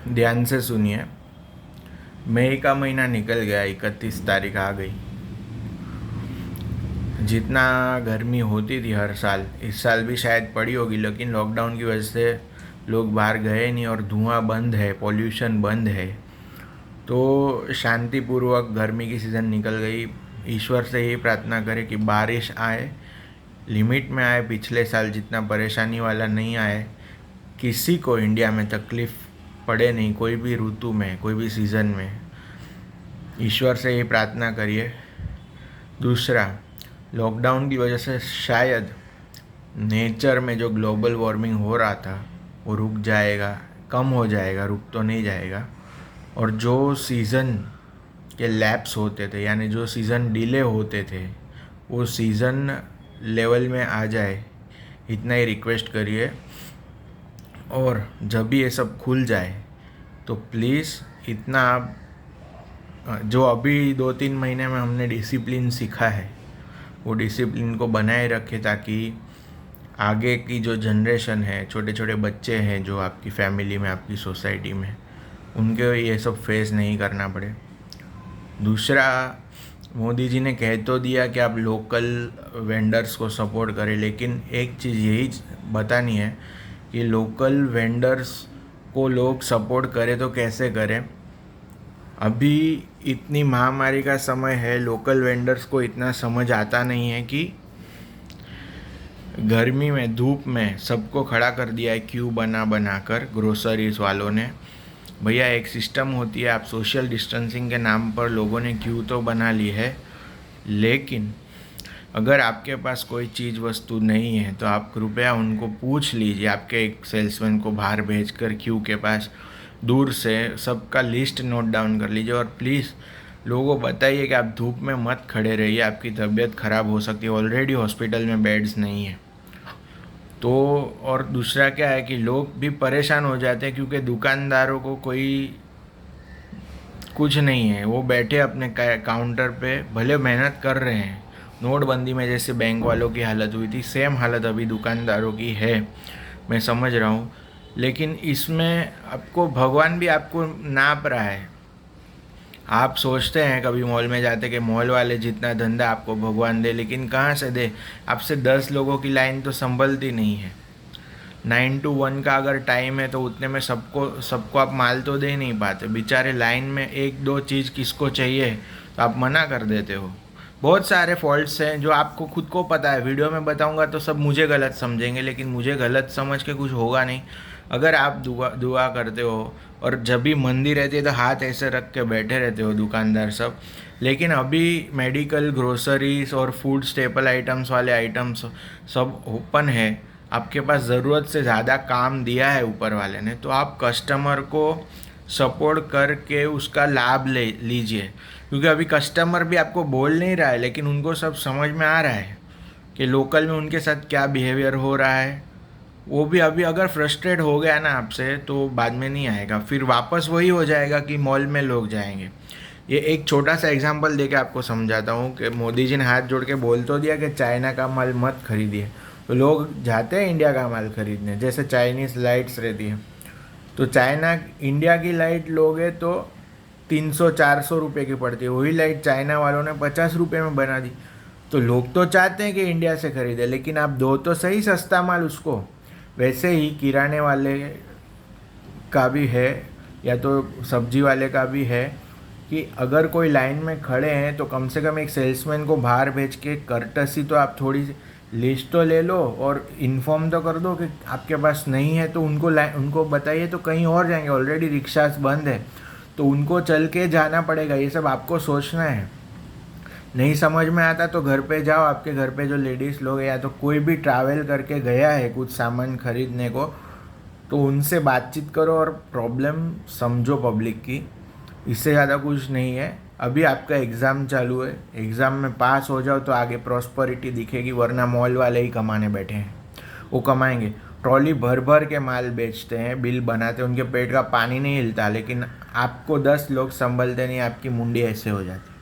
ध्यान से सुनिए। मई का महीना निकल गया, 31 तारीख आ गई। जितना गर्मी होती थी हर साल, इस साल भी शायद पड़ी होगी, लेकिन लॉकडाउन की वजह से लोग बाहर गए नहीं और धुआं बंद है, पॉल्यूशन बंद है। तो शांतिपूर्वक गर्मी की सीज़न निकल गई। ईश्वर से यही प्रार्थना करें कि बारिश आए, लिमिट में आए, पिछले साल जितना परेशानी वाला नहीं आए, किसी को इंडिया में तकलीफ़ पड़े नहीं, कोई भी ऋतु में, कोई भी सीज़न में। ईश्वर से ये प्रार्थना करिए। दूसरा, लॉकडाउन की वजह से शायद नेचर में जो ग्लोबल वार्मिंग हो रहा था वो रुक जाएगा, कम हो जाएगा, रुक तो नहीं जाएगा। और जो सीज़न के लैप्स होते थे, यानी जो सीज़न डिले होते थे, वो सीज़न लेवल में आ जाए, इतना ही रिक्वेस्ट करिए। और जब भी ये सब खुल जाए तो प्लीज़ इतना आप, जो अभी 2-3 महीने में हमने डिसिप्लिन सीखा है, वो डिसिप्लिन को बनाए रखें, ताकि आगे की जो जनरेशन है, छोटे छोटे बच्चे हैं जो आपकी फैमिली में, आपकी सोसाइटी में, उनके ये सब फेस नहीं करना पड़े। दूसरा, मोदी जी ने कह तो दिया कि आप लोकल वेंडर्स को सपोर्ट करें, लेकिन एक चीज़ यही बतानी है कि लोकल वेंडर्स को लोग सपोर्ट करें तो कैसे करें। अभी इतनी महामारी का समय है, लोकल वेंडर्स को इतना समझ आता नहीं है कि गर्मी में, धूप में सबको खड़ा कर दिया है क्यू बना बना कर ग्रोसरीज वालों ने। भैया, एक सिस्टम होती है, आप सोशल डिस्टेंसिंग के नाम पर लोगों ने क्यू तो बना ली है, लेकिन अगर आपके पास कोई चीज़ वस्तु नहीं है तो आप कृपया उनको पूछ लीजिए, आपके एक सेल्समैन को बाहर भेजकर क्यू के पास दूर से सबका लिस्ट नोट डाउन कर लीजिए। और प्लीज़ लोगों को बताइए कि आप धूप में मत खड़े रहिए, आपकी तबीयत ख़राब हो सकती है, ऑलरेडी हॉस्पिटल में बेड्स नहीं है तो। और दूसरा क्या है कि लोग भी परेशान हो जाते हैं, क्योंकि दुकानदारों को कोई कुछ नहीं है, वो बैठे अपने काउंटर पे, भले मेहनत कर रहे हैं। नोटबंदी में जैसे बैंक वालों की हालत हुई थी, सेम हालत अभी दुकानदारों की है, मैं समझ रहा हूँ। लेकिन इसमें आपको भगवान भी आपको नाप रहा है। आप सोचते हैं कभी मॉल में जाते कि मॉल वाले जितना धंधा आपको भगवान दे, लेकिन कहाँ से दे। आपसे 10 लोगों की लाइन तो संभलती नहीं है। 9 to 1 का अगर टाइम है तो उतने में सबको सबको आप माल तो दे नहीं पाते। बेचारे लाइन में एक दो चीज़ किसको चाहिए तो आप मना कर देते हो। बहुत सारे फॉल्ट्स हैं जो आपको खुद को पता है, वीडियो में बताऊंगा तो सब मुझे गलत समझेंगे, लेकिन मुझे गलत समझ के कुछ होगा नहीं। अगर आप दुआ दुआ करते हो और जब भी मंदी रहती है तो हाथ ऐसे रख के बैठे रहते हो दुकानदार सब, लेकिन अभी मेडिकल, ग्रोसरीज और फूड स्टेपल आइटम्स वाले आइटम्स सब ओपन है, आपके पास ज़रूरत से ज़्यादा काम दिया है ऊपर वाले ने, तो आप कस्टमर को सपोर्ट करके उसका लाभ ले लीजिए। क्योंकि अभी कस्टमर भी आपको बोल नहीं रहा है, लेकिन उनको सब समझ में आ रहा है कि लोकल में उनके साथ क्या बिहेवियर हो रहा है। वो भी अभी अगर फ्रस्ट्रेट हो गया ना आपसे तो बाद में नहीं आएगा, फिर वापस वही हो जाएगा कि मॉल में लोग जाएंगे। ये एक छोटा सा एग्जांपल देके आपको समझाता हूँ कि मोदी जी ने हाथ जोड़ के बोल तो दिया कि चाइना का माल मत खरीदिए, तो लोग जाते हैं इंडिया का माल खरीदने। जैसे चाइनीज़ लाइट्स रहती है, तो चाइना इंडिया की लाइट लोगे तो 300-400 रुपये की पड़ती है, वही लाइट चाइना वालों ने 50 रुपये में बना दी। तो लोग तो चाहते हैं कि इंडिया से खरीदे, लेकिन आप दो तो सही सस्ता माल उसको। वैसे ही किराने वाले का भी है, या तो सब्जी वाले का भी है, कि अगर कोई लाइन में खड़े हैं तो कम से कम एक सेल्समैन को बाहर भेज के कर्टसी तो आप थोड़ी लिस्ट तो ले लो और इन्फॉर्म तो कर दो कि आपके पास नहीं है, तो उनको बताइए तो कहीं और जाएंगे। ऑलरेडी रिक्शास बंद है तो उनको चल के जाना पड़ेगा। ये सब आपको सोचना है। नहीं समझ में आता तो घर पे जाओ, आपके घर पे जो लेडीज़ लोग हैं या तो कोई भी ट्रैवल करके गया है कुछ सामान खरीदने को, तो उनसे बातचीत करो और प्रॉब्लम समझो पब्लिक की। इससे ज़्यादा कुछ नहीं है। अभी आपका एग्ज़ाम चालू है, एग्ज़ाम में पास हो जाओ तो आगे प्रॉस्पेरिटी दिखेगी, वरना मॉल वाले ही कमाने बैठे हैं, वो कमाएंगे। ट्रॉली भर भर के माल बेचते हैं, बिल बनाते हैं, उनके पेट का पानी नहीं हिलता, लेकिन आपको 10 लोग संभलते नहीं, आपकी मुंडी ऐसे हो जाती।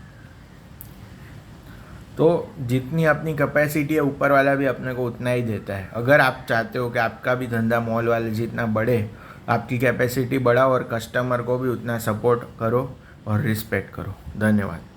तो जितनी अपनी कैपेसिटी है ऊपर वाला भी अपने को उतना ही देता है। अगर आप चाहते हो कि आपका भी धंधा मॉल वाले जितना बढ़े, आपकी कैपेसिटी बढ़ाओ और कस्टमर को भी उतना सपोर्ट करो और रिस्पेक्ट करो। धन्यवाद।